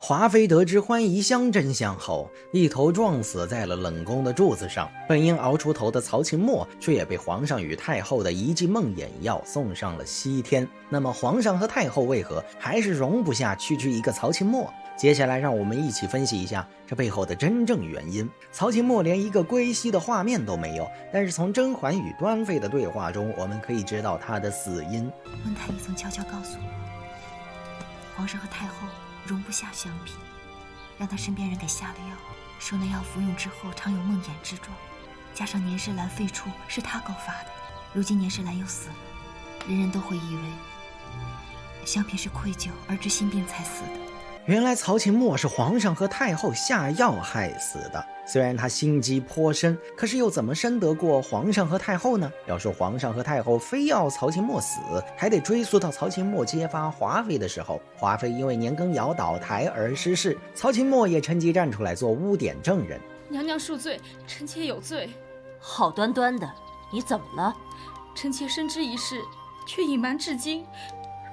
华妃得知欢宜香真相后，一头撞死在了冷宫的柱子上。本应熬出头的曹琴墨，却也被皇上与太后的一剂梦魇药送上了西天。那么，皇上和太后为何还是容不下区区一个曹琴墨？接下来，让我们一起分析一下这背后的真正原因。曹琴墨连一个归西的画面都没有，但是从甄嬛与端妃的对话中，我们可以知道他的死因。温太医曾悄悄告诉我，皇上和太后容不下香嫔，让他身边人给下了药，说那药服用之后常有梦魇之状，加上年世兰废黜是他告发的，如今年世兰又死了，人人都会以为香嫔是愧疚而致心病才死的。原来曹琴墨是皇上和太后下药害死的。虽然他心机颇深，可是又怎么深得过皇上和太后呢？要说皇上和太后非要曹琴墨死，还得追溯到曹琴墨揭发华妃的时候。华妃因为年羹尧倒台而失势，曹琴墨也趁机站出来做污点证人。娘娘恕罪，臣妾有罪。好端端的，你怎么了？臣妾深知一事，却隐瞒至今，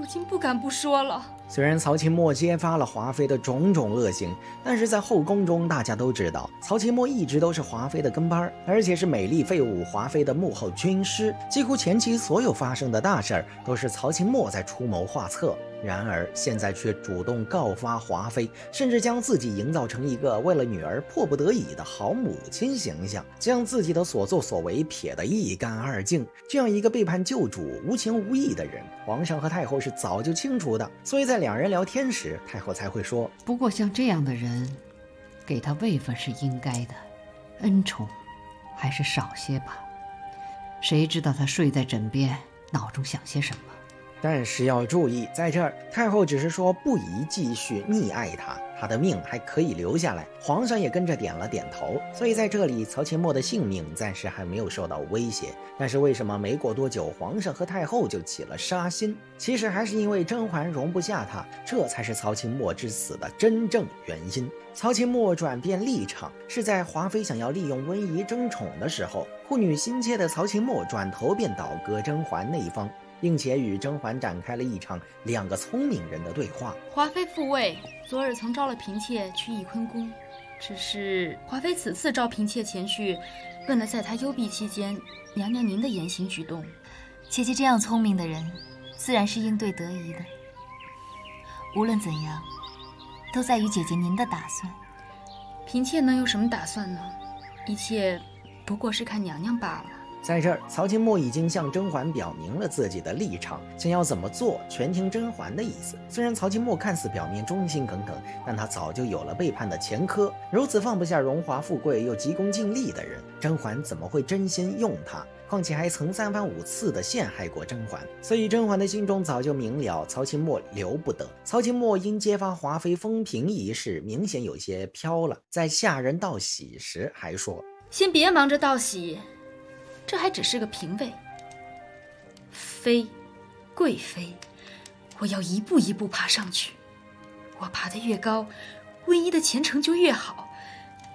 如今不敢不说了。虽然曹琴墨揭发了华妃的种种恶行，但是在后宫中，大家都知道曹琴墨一直都是华妃的跟班，而且是美丽废物华妃的幕后军师。几乎前期所有发生的大事儿，都是曹琴墨在出谋划策。然而现在却主动告发华妃，甚至将自己营造成一个为了女儿迫不得已的好母亲形象，将自己的所作所为撇得一干二净。这样一个背叛救主、无情无义的人，皇上和太后是早就清楚的，所以在两人聊天时，太后才会说：不过像这样的人，给他位分是应该的，恩宠还是少些吧。谁知道他睡在枕边，脑中想些什么？但是要注意，在这儿太后只是说不宜继续溺爱他，他的命还可以留下来。皇上也跟着点了点头，所以在这里曹琴墨的性命暂时还没有受到威胁。但是为什么没过多久，皇上和太后就起了杀心？其实还是因为甄嬛容不下他，这才是曹琴墨之死的真正原因。曹琴墨转变立场是在华妃想要利用温宜争宠的时候，护女心切的曹琴墨转头便倒戈甄嬛那一方，并且与甄嬛展开了一场两个聪明人的对话。华妃复位，昨日曾招了嫔妾去翊坤宫，只是华妃此次招嫔妾前去，问了在她幽闭期间娘娘您的言行举动。姐姐这样聪明的人，自然是应对得宜的。无论怎样，都在于姐姐您的打算。嫔妾能有什么打算呢？一切不过是看娘娘罢了。在这儿，曹琴墨已经向甄嬛表明了自己的立场，想要怎么做全听甄嬛的意思。虽然曹琴墨看似表面忠心耿耿，但他早就有了背叛的前科。如此放不下荣华富贵又急功近利的人，甄嬛怎么会真心用他？况且还曾三番五次的陷害过甄嬛，所以甄嬛的心中早就明了，曹琴墨留不得。曹琴墨因揭发华妃风评一事，明显有些飘了，在下人道喜时还说：先别忙着道喜，这还只是个嫔位，妃，贵妃，我要一步一步爬上去。我爬得越高，温宜的前程就越好，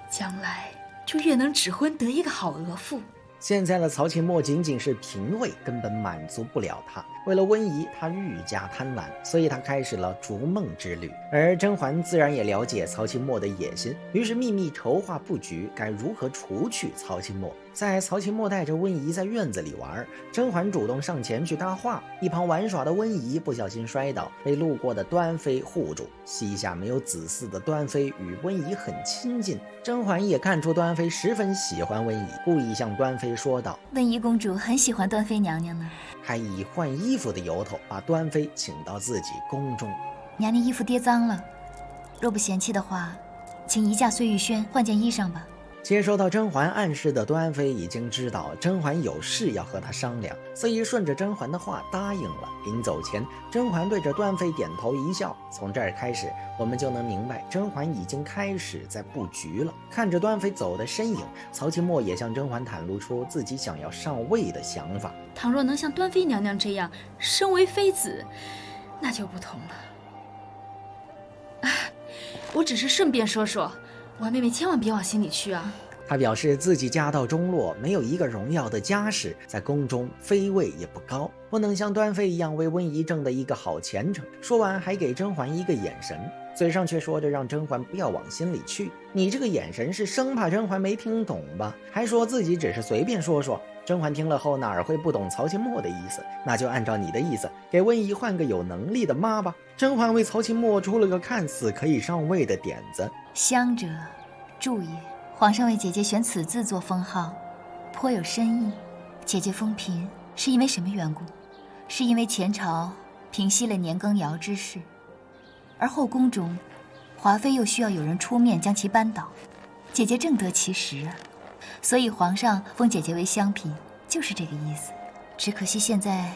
将来就越能指婚得一个好额驸。现在的曹琴墨仅仅是嫔位，根本满足不了他。为了温宜，他愈加贪婪，所以他开始了逐梦之旅。而甄嬛自然也了解曹琴墨的野心，于是秘密筹划布局，该如何除去曹琴墨。在曹琴墨带着温宜在院子里玩，甄嬛主动上前去搭话，一旁玩耍的温宜不小心摔倒，被路过的端妃护住。膝下没有子嗣的端妃与温宜很亲近，甄嬛也看出端妃十分喜欢温宜，故意向端妃说道：温宜公主很喜欢端妃娘娘呢，还以换衣服的由头把端妃请到自己宫中。娘娘衣服跌脏了，若不嫌弃的话，请移驾碎玉轩换件衣裳吧。接收到甄嬛暗示的端妃已经知道甄嬛有事要和她商量，所以顺着甄嬛的话答应了。临走前，甄嬛对着端妃点头一笑。从这儿开始，我们就能明白甄嬛已经开始在布局了。看着端妃走的身影，曹琴墨也向甄嬛袒露出自己想要上位的想法。倘若能像端妃娘娘这样身为妃子，那就不同了。我只是顺便说说，婉妹妹千万别往心里去啊。他表示自己家道中落，没有一个荣耀的家世，在宫中妃位也不高，不能像端妃一样为温宜争得一个好前程。说完还给甄嬛一个眼神。嘴上却说着让甄嬛不要往心里去。你这个眼神是生怕甄嬛没听懂吧？还说自己只是随便说说。甄嬛听了后哪儿会不懂曹琴墨的意思？那就按照你的意思，给温宜换个有能力的妈吧。甄嬛为曹琴墨出了个看似可以上位的点子。香者，注也。皇上为姐姐选此字做封号，颇有深意。姐姐封嫔是因为什么缘故？是因为前朝平息了年羹尧之事，而后宫中华妃又需要有人出面将其扳倒，姐姐正得其时啊。所以皇上封姐姐为香嫔，就是这个意思。只可惜现在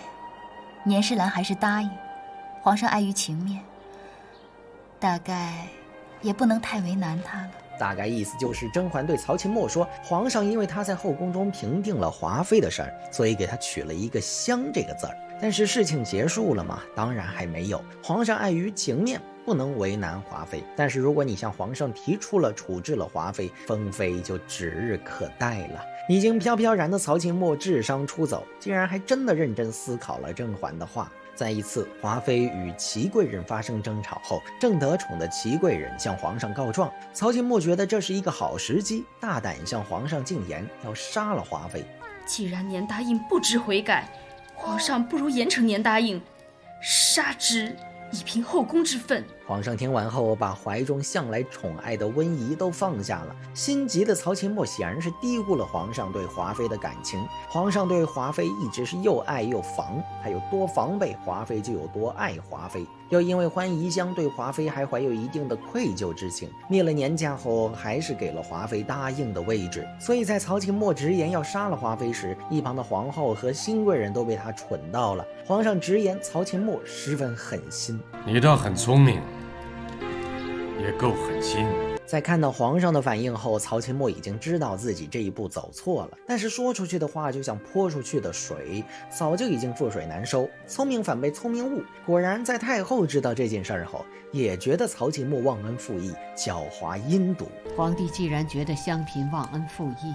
年世兰还是答应，皇上碍于情面，大概也不能太为难她了。大概意思就是甄嬛对曹琴墨说，皇上因为他在后宫中平定了华妃的事儿，所以给他取了一个香这个字儿。但是事情结束了吗？当然还没有。皇上碍于情面，不能为难华妃。但是如果你向皇上提出了处置了华妃，封妃就指日可待了。已经飘飘然的曹琴墨智商出走，竟然还真的认真思考了甄嬛的话。在一次华妃与祺贵人发生争吵后，正得宠的祺贵人向皇上告状，曹琴墨觉得这是一个好时机，大胆向皇上进言，要杀了华妃。既然年答应不知悔改，皇上不如严惩年答应，杀之以平后宫之愤。皇上听完后，把怀中向来宠爱的温宜都放下了。心急的曹琴墨显然是低估了皇上对华妃的感情。皇上对华妃一直是又爱又防，他有多防备华妃就有多爱华妃。又因为欢宜香对华妃还怀有一定的愧疚之情，灭了年家后还是给了华妃答应的位置。所以在曹琴墨直言要杀了华妃时，一旁的皇后和新贵人都被他蠢到了。皇上直言曹琴墨十分狠心。你倒很聪明，也够狠心。在看到皇上的反应后，曹琴墨已经知道自己这一步走错了，但是说出去的话就像泼出去的水，早就已经覆水难收。聪明反被聪明误。果然在太后知道这件事后，也觉得曹琴墨忘恩负义，狡猾阴毒。皇帝既然觉得香嫔忘恩负义，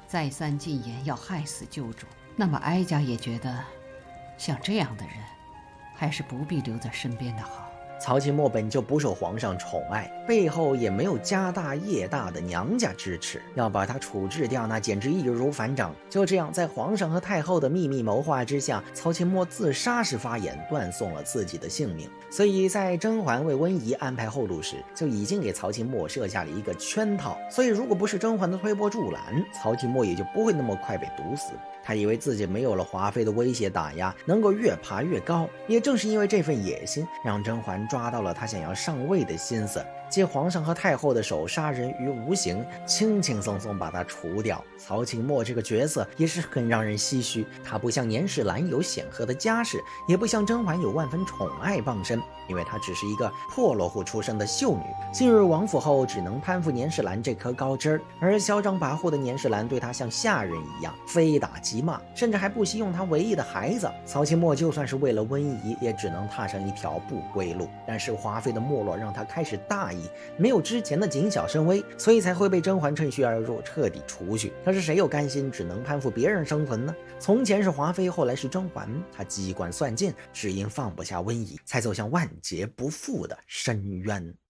再三进言要害死旧主，那么哀家也觉得像这样的人还是不必留在身边的好。曹琴墨本就不受皇上宠爱，背后也没有家大业大的娘家支持，要把他处置掉，那简直易如反掌。就这样，在皇上和太后的秘密谋划之下，曹琴墨自杀式发言，断送了自己的性命。所以在甄嬛为温宜安排后路时，就已经给曹琴墨设下了一个圈套。所以如果不是甄嬛的推波助澜，曹琴墨也就不会那么快被毒死。他以为自己没有了华妃的威胁打压，能够越爬越高。也正是因为这份野心，让甄嬛抓到了他想要上位的心思，借皇上和太后的手杀人于无形，轻轻松松把他除掉。曹琴墨这个角色也是很让人唏嘘，他不像年世兰有显赫的家世，也不像甄嬛有万分宠爱傍身，因为她只是一个破落户出身的秀女，进入王府后只能攀附年世兰这颗高枝儿，而嚣张跋扈的年世兰对她像下人一样非打即骂，甚至还不惜用她唯一的孩子。曹琴墨就算是为了温宜，也只能踏上一条不归路。但是华妃的没落让他开始大意，没有之前的谨小慎微，所以才会被甄嬛趁虚而入，彻底除去。可是谁又甘心只能攀附别人生存呢？从前是华妃，后来是甄嬛，她机关算尽，只因放不下温宜，才走向万劫不复的深渊。